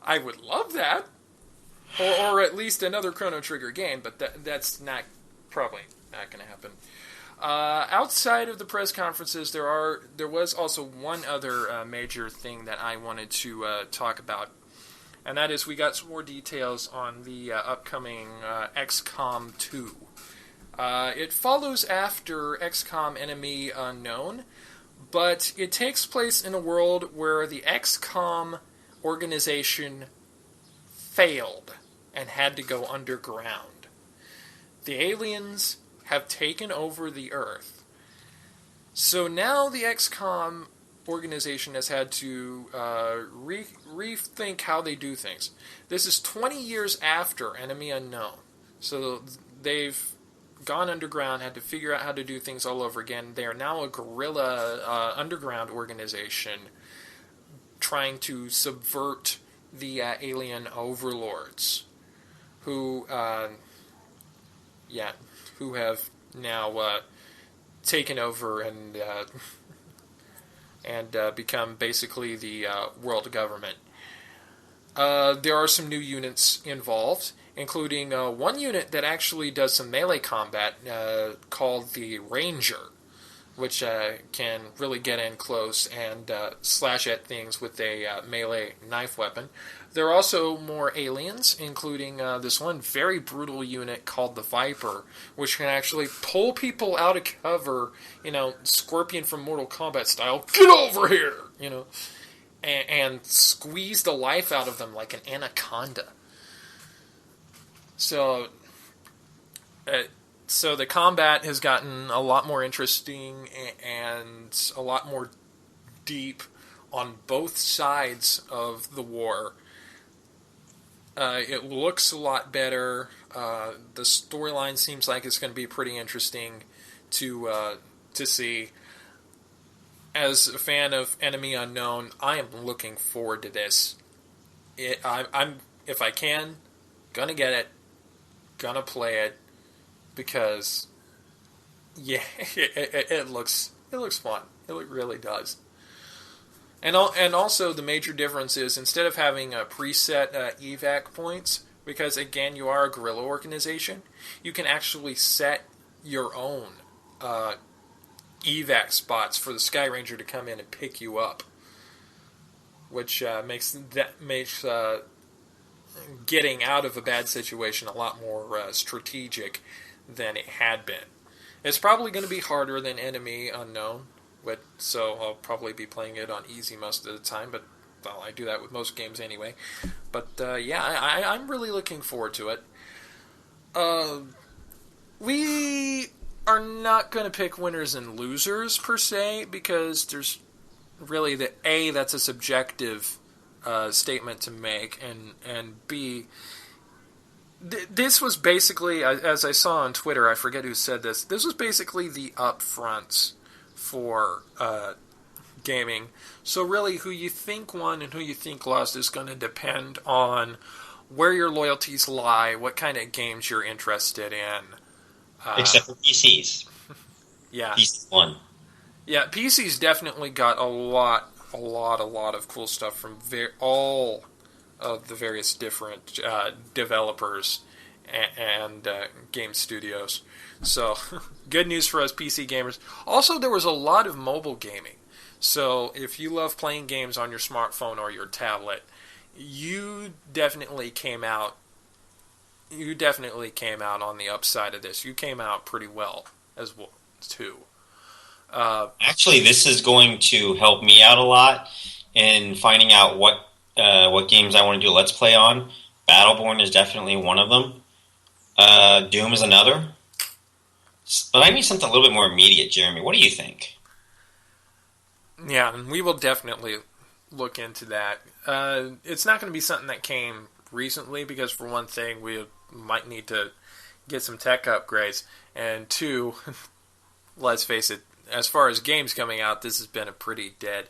I would love that. Or at least another Chrono Trigger game, but that's probably not going to happen. Outside of the press conferences, there was also one other major thing that I wanted to talk about, and that is we got some more details on the upcoming XCOM 2. It follows after XCOM Enemy Unknown, but it takes place in a world where the XCOM organization failed and had to go underground. The aliens have taken over the Earth. So now the XCOM organization has had to rethink how they do things. This is 20 years after Enemy Unknown. So they've gone underground, had to figure out how to do things all over again. They are now a guerrilla underground organization trying to subvert the alien overlords who have now taken over and become basically the world government. There are some new units involved, including one unit that actually does some melee combat called the Ranger, which can really get in close and slash at things with a melee knife weapon. There are also more aliens, including this one very brutal unit called the Viper, which can actually pull people out of cover, Scorpion from Mortal Kombat style, get over here, and squeeze the life out of them like an anaconda. So the combat has gotten a lot more interesting and a lot more deep on both sides of the war. It looks a lot better. The storyline seems like it's going to be pretty interesting to see. As a fan of Enemy Unknown, I am looking forward to this. I'm if I can, gonna get it, gonna play it, because it looks fun. It really does. And also the major difference is instead of having a preset evac points, because again you are a guerrilla organization, you can actually set your own evac spots for the Sky Ranger to come in and pick you up, which makes getting out of a bad situation a lot more strategic than it had been. It's probably going to be harder than Enemy Unknown, so I'll probably be playing it on easy most of the time, but well, I do that with most games anyway. But I'm really looking forward to it. We are not going to pick winners and losers per se, because there's really that's a subjective statement to make, and B, this was basically, as I saw on Twitter, I forget who said this, this was basically the upfronts for gaming. So really, who you think won and who you think lost is going to depend on where your loyalties lie, what kind of games you're interested in. Except for PCs. Yeah. PC won. Yeah, PC's definitely got a lot of cool stuff from all of the various different developers and game studios. So, good news for us PC gamers. Also, there was a lot of mobile gaming. So, if you love playing games on your smartphone or your tablet, you definitely came out on the upside of this. You came out pretty well as well, too. Actually, this is going to help me out a lot in finding out what games I want to do Let's Play on. Battleborn is definitely one of them. Doom is another. But I need something a little bit more immediate, Jeremy. What do you think? Yeah, and we will definitely look into that. It's not going to be something that came recently, because for one thing, we might need to get some tech upgrades, and two, let's face it, as far as games coming out, this has been a pretty dead.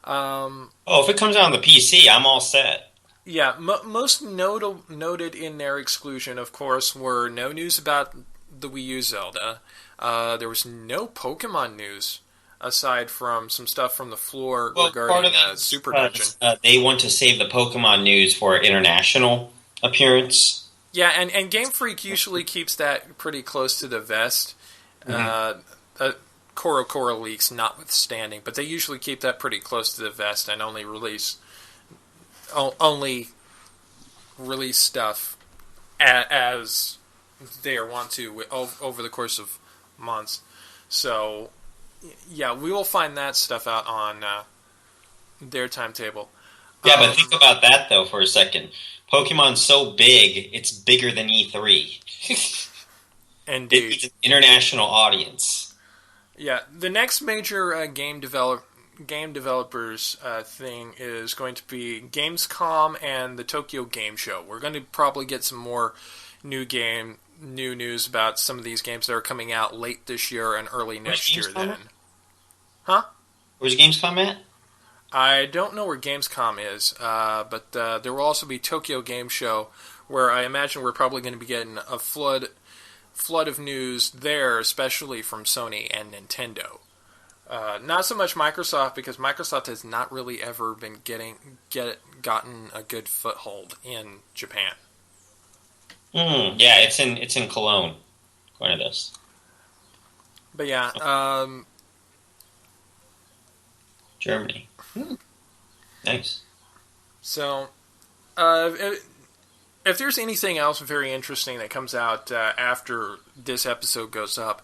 If it comes out on the PC, I'm all set. Yeah, most noted in their exclusion, of course, were no news about the Wii U Zelda. There was no Pokemon news aside from some stuff from the floor Well, part regarding of it is Super Dungeon. they want to save the Pokemon news for international appearance. Yeah, and Game Freak usually keeps that pretty close to the vest. Coro leaks notwithstanding, but they usually keep that pretty close to the vest and only release stuff as they want to over the course of months. So, yeah, we will find that stuff out on their timetable. Yeah, but think about that, though, for a second. Pokemon's so big, it's bigger than E3. Indeed. It needs an international audience. Yeah, the next major game developers thing is going to be Gamescom and the Tokyo Game Show. We're going to probably get some more new news about some of these games that are coming out late this year and early next year then. Huh? Where's Gamescom at? I don't know where Gamescom is, but there will also be Tokyo Game Show, where I imagine we're probably going to be getting a flood of news there, especially from Sony and Nintendo. Not so much Microsoft, because Microsoft has not really ever been gotten a good foothold in Japan. Yeah, it's in Cologne. One of those. But yeah, Germany. Nice. So, if there's anything else very interesting that comes out after this episode goes up,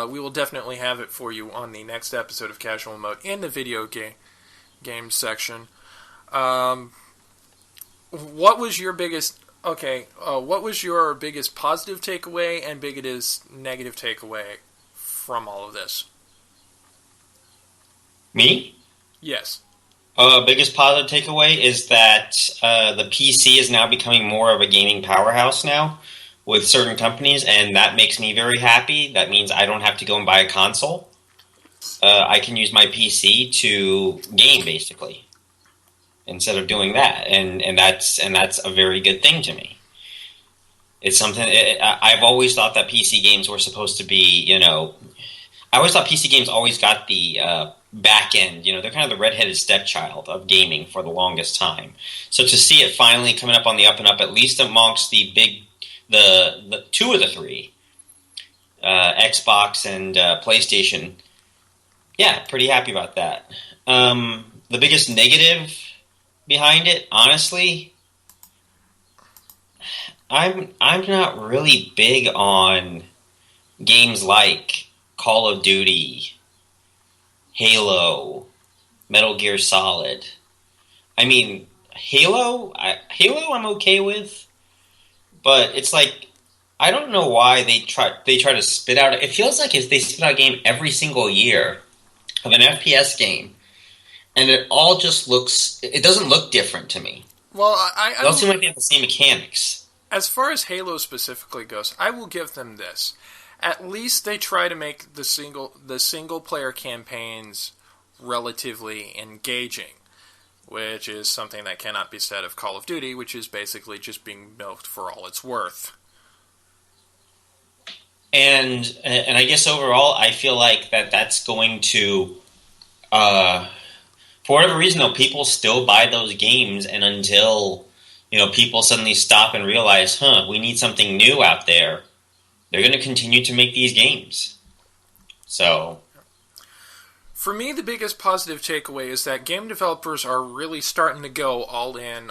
we will definitely have it for you on the next episode of Casual Mode in the video game section. What was your biggest positive takeaway and biggest negative takeaway from all of this? Me? Yes. Biggest positive takeaway is that the PC is now becoming more of a gaming powerhouse now with certain companies, and that makes me very happy. That means I don't have to go and buy a console. I can use my PC to game, basically, instead of doing that, and that's a very good thing to me. It's something I've always thought that PC games were supposed to be, I always thought PC games always got the back end. They're kind of the redheaded stepchild of gaming for the longest time. So to see it finally coming up on the up and up, at least amongst the two of the three, Xbox and PlayStation, yeah, pretty happy about that. The biggest negative behind it, honestly, I'm not really big on games like Call of Duty, Halo, Metal Gear Solid. I mean, Halo I'm okay with, but it's like, I don't know why they try to spit out. It feels like they spit out a game every single year of an FPS game, and it all just it doesn't look different to me. Well, They all seem like they have the same mechanics. As far as Halo specifically goes, I will give them this. At least they try to make the single player campaigns relatively engaging, which is something that cannot be said of Call of Duty, which is basically just being milked for all it's worth. And I guess overall, I feel like that's going to, for whatever reason, though, people still buy those games, and until people suddenly stop and realize, we need something new out there, they're going to continue to make these games. So, for me, the biggest positive takeaway is that game developers are really starting to go all in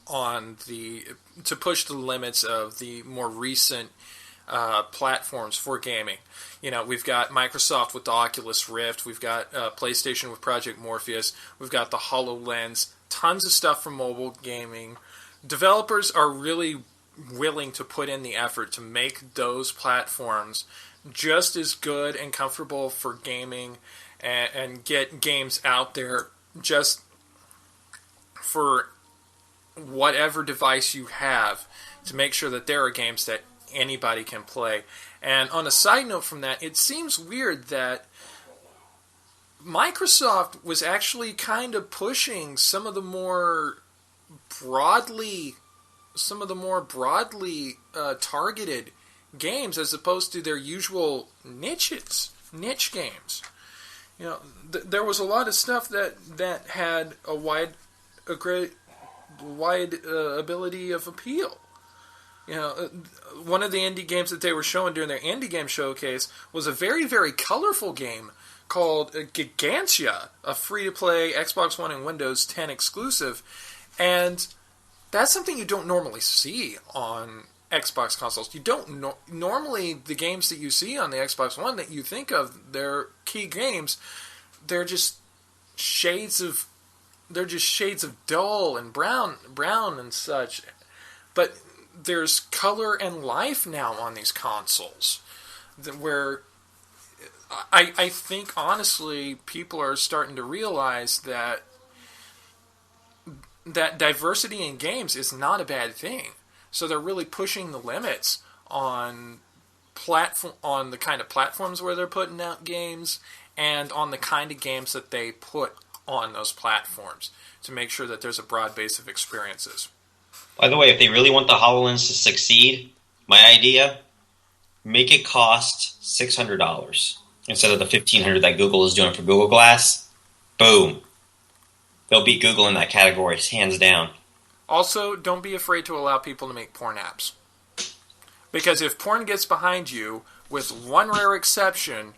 to push the limits of the more recent platforms for gaming. We've got Microsoft with the Oculus Rift, we've got PlayStation with Project Morpheus, we've got the HoloLens, tons of stuff from mobile gaming. Developers are really willing to put in the effort to make those platforms just as good and comfortable for gaming, and get games out there just for whatever device you have, to make sure that there are games that anybody can play. And on a side note from that, it seems weird that Microsoft was actually kind of pushing some of the more broadly targeted games as opposed to their usual niche games. You know, there was a lot of stuff that had a great wide ability of appeal. You know, one of the indie games that they were showing during their indie game showcase was a very, very colorful game called Gigantia, a free-to-play Xbox One and Windows 10 exclusive. And that's something you don't normally see on Xbox consoles. You don't normally the games that you see on the Xbox One that you think of, they're key games. They're just shades of dull and brown and such. But there's color and life now on these consoles, where I think honestly people are starting to realize that diversity in games is not a bad thing. So they're really pushing the limits on the kind of platforms where they're putting out games, and on the kind of games that they put on those platforms to make sure that there's a broad base of experiences. By the way, if they really want the HoloLens to succeed, my idea, make it cost $600 instead of the $1,500 that Google is doing for Google Glass. Boom. They'll beat Google in that category, hands down. Also, don't be afraid to allow people to make porn apps. Because if porn gets behind you, with one rare exception,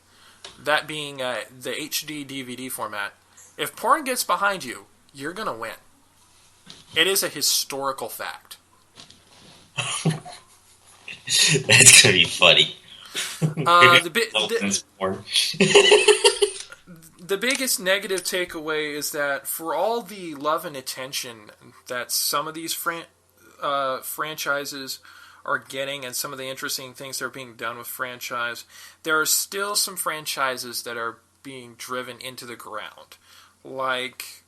that being the HD DVD format, if porn gets behind you, you're going to win. It is a historical fact. That's going to be funny. The biggest negative takeaway is that for all the love and attention that some of these franchises are getting, and some of the interesting things that are being done with franchise, there are still some franchises that are being driven into the ground, like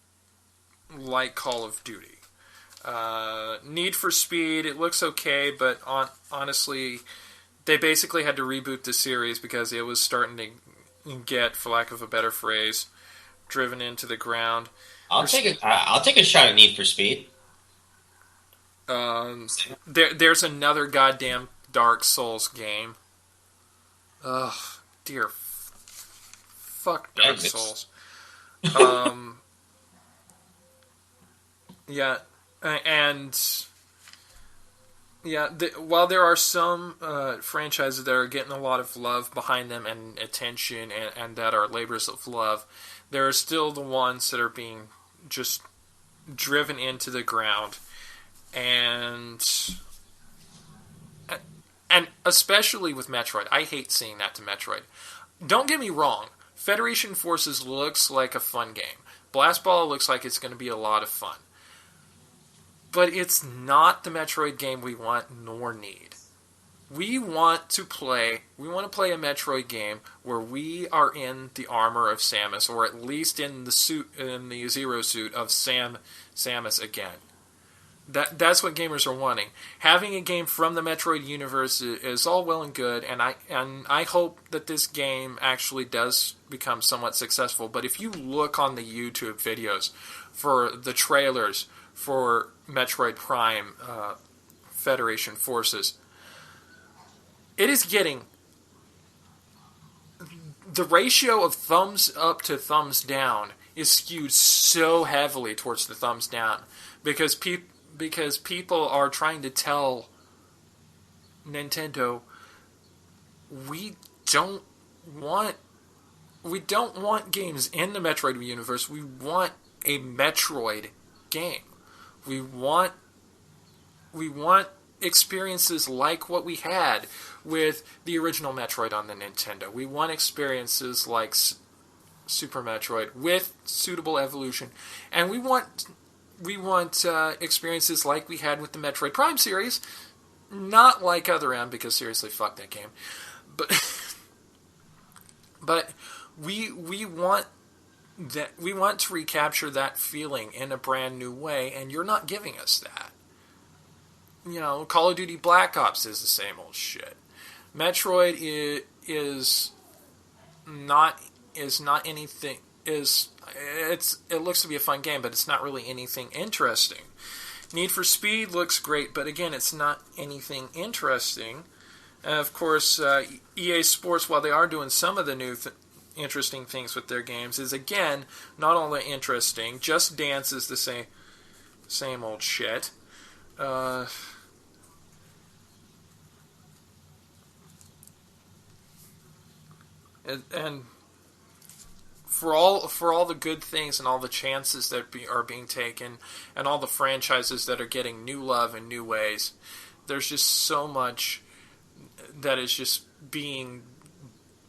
Call of Duty. Need for Speed, it looks okay, but honestly, they basically had to reboot the series because it was starting to get, for lack of a better phrase, driven into the ground. I'll take a shot at Need for Speed. There's another goddamn Dark Souls game. Ugh, dear. Fuck Dark Souls. Yeah, and yeah, while there are some franchises that are getting a lot of love behind them and attention and that are labors of love, there are still the ones that are being just driven into the ground. And especially with Metroid. I hate seeing that to Metroid. Don't get me wrong. Federation Forces looks like a fun game. Blast Ball looks like it's going to be a lot of fun. But it's not the Metroid game we want nor need. We want to play a Metroid game where we are in the armor of Samus, or at least in the Zero suit of Samus again. That's what gamers are wanting. Having a game from the Metroid universe is all well and good, and I hope that this game actually does become somewhat successful. But if you look on the YouTube videos for the trailers for Metroid Prime Federation Forces, it is getting... The ratio of thumbs up to thumbs down is skewed so heavily towards the thumbs down because people are trying to tell Nintendo, we don't want games in the Metroid universe. We want a Metroid game. We want experiences like what we had with the original Metroid on the Nintendo. We want experiences like Super Metroid with suitable evolution, and we want experiences like we had with the Metroid Prime series, not like Other M, because seriously, fuck that game. But we want to recapture that feeling in a brand new way, and you're not giving us that. You know, Call of Duty Black Ops is the same old shit. Metroid is not anything. It looks to be a fun game, but it's not really anything interesting. Need for Speed looks great, but again, it's not anything interesting. And of course, EA Sports, while they are doing some of the interesting things with their games is, again, not all that interesting. Just Dance is the same old shit. And for all the good things and all the chances that are being taken, and all the franchises that are getting new love in new ways, there's just so much that is just being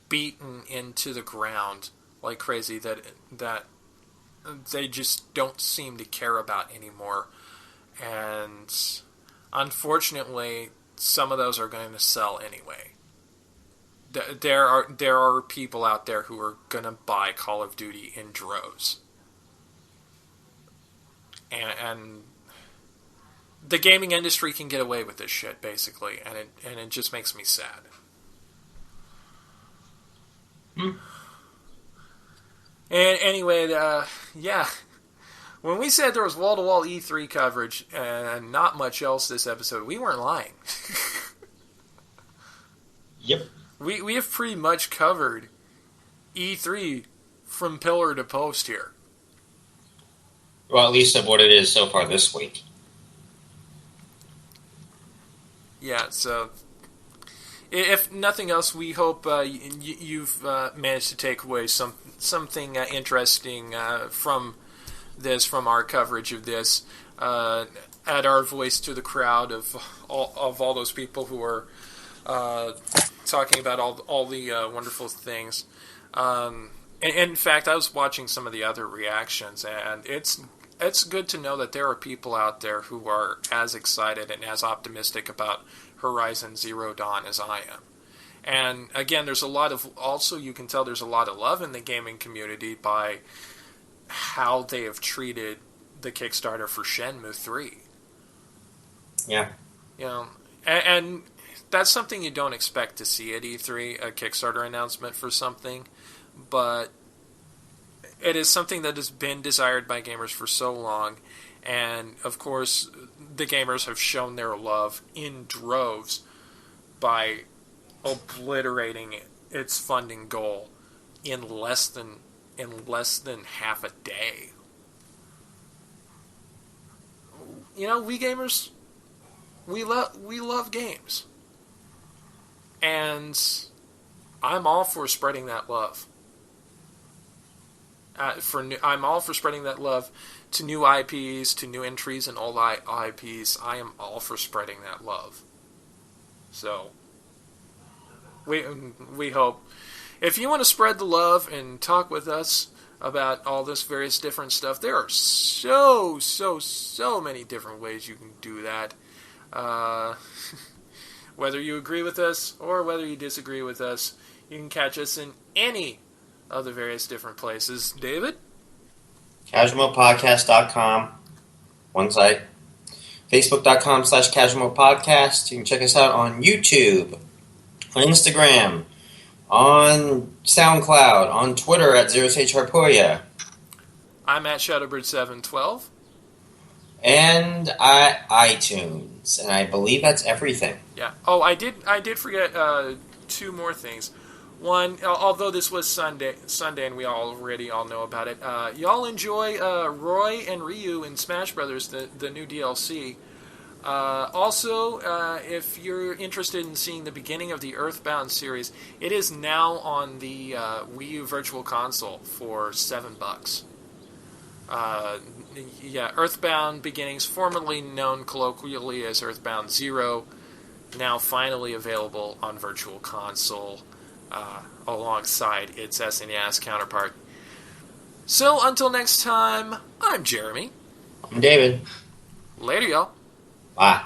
beaten into the ground like crazy that they just don't seem to care about anymore. And unfortunately, some of those are going to sell anyway. There are people out there who are going to buy Call of Duty in droves. And the gaming industry can get away with this shit, basically, and it just makes me sad. And anyway, yeah. When we said there was wall-to-wall E3 coverage and not much else this episode, we weren't lying. Yep. We have pretty much covered E3 from pillar to post here. Well, at least of what it is so far this week. Yeah, so if nothing else, we hope you've managed to take away something interesting from our coverage of this. Add our voice to the crowd of all those people who are talking about all the wonderful things. And in fact, I was watching some of the other reactions, and it's good to know that there are people out there who are as excited and as optimistic about Horizon Zero Dawn as I am. And again, you can tell there's a lot of love in the gaming community by how they have treated the Kickstarter for Shenmue 3. Yeah. You know, and that's something you don't expect to see at E3, a Kickstarter announcement for something, but it is something that has been desired by gamers for so long, and of course, the gamers have shown their love in droves by obliterating its funding goal in less than half a day. You know, we gamers, we love games. And I'm all for spreading that love. I'm all for spreading that love to new IPs, to new entries and old IPs. I am all for spreading that love. So, we hope. If you want to spread the love and talk with us about all this various different stuff, there are so many different ways you can do that. Whether you agree with us or whether you disagree with us, you can catch us in any of the various different places. David? CasualModePodcast.com. One site. Facebook.com/CasualModePodcast. You can check us out on YouTube, on Instagram, on SoundCloud, on Twitter at ZeroSageHarpoya. I'm at Shadowbird712. And at iTunes. And I believe that's everything. Yeah. Oh, I did forget two more things. One, although this was Sunday, and we already all know about it. Y'all enjoy Roy and Ryu in Smash Brothers, the new DLC. Also, if you're interested in seeing the beginning of the Earthbound series, it is now on the Wii U Virtual Console for $7. Yeah, Earthbound Beginnings, formerly known colloquially as Earthbound Zero, now finally available on Virtual Console, alongside its SNES counterpart. So, until next time, I'm Jeremy. I'm David. Later, y'all. Bye.